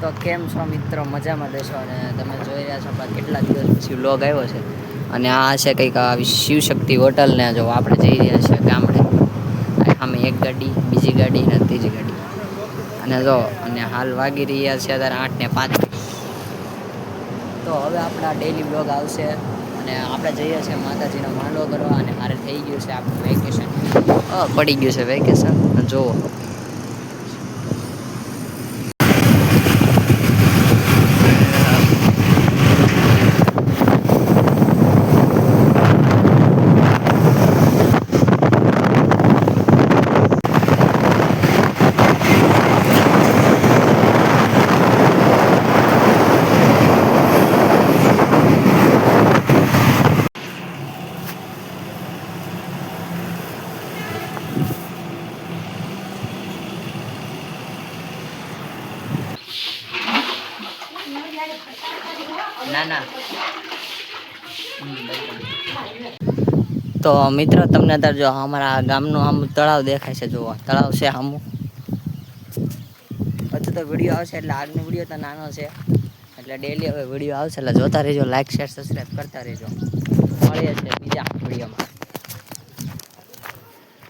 તો કેમ છો મિત્રો, મજામાં દેશો? અને તમે જોઈ રહ્યા છો કેટલા દિવસ પછી વ્લોગ આવ્યો છે. અને આ છે કંઈક શિવશક્તિ હોટલ ને જો આપણે જઈ રહ્યા છીએ ગામડે. અમે એક ગાડી, બીજી ગાડી ને ત્રીજી ગાડી અને જો અને હાલ વાગી રહ્યા છે અત્યારે 8:05. તો હવે આપણા ડેઈલી બ્લોગ આવશે અને આપણે જઈએ છીએ માતાજીનો માંડવો કરવા. અને મારે થઈ ગયું છે આપણું વેકેશન, પડી ગયું છે વેકેશન. જુઓ ના ના. તો મિત્રો તમને અત્યારે જો અમારા ગામનું આમ તળાવ દેખાય છે. જુઓ તળાવ છે આમું. હજુ તો વિડીયો આવશે એટલે આજનો વિડીયો તો નાનો છે. એટલે ડેલી હવે વિડીયો આવશે એટલે જોતા રહેજો, લાઈક શેર સબસ્ક્રાઈબ કરતા રહેજો. મળીએ છીએ બીજા વિડીયોમાં.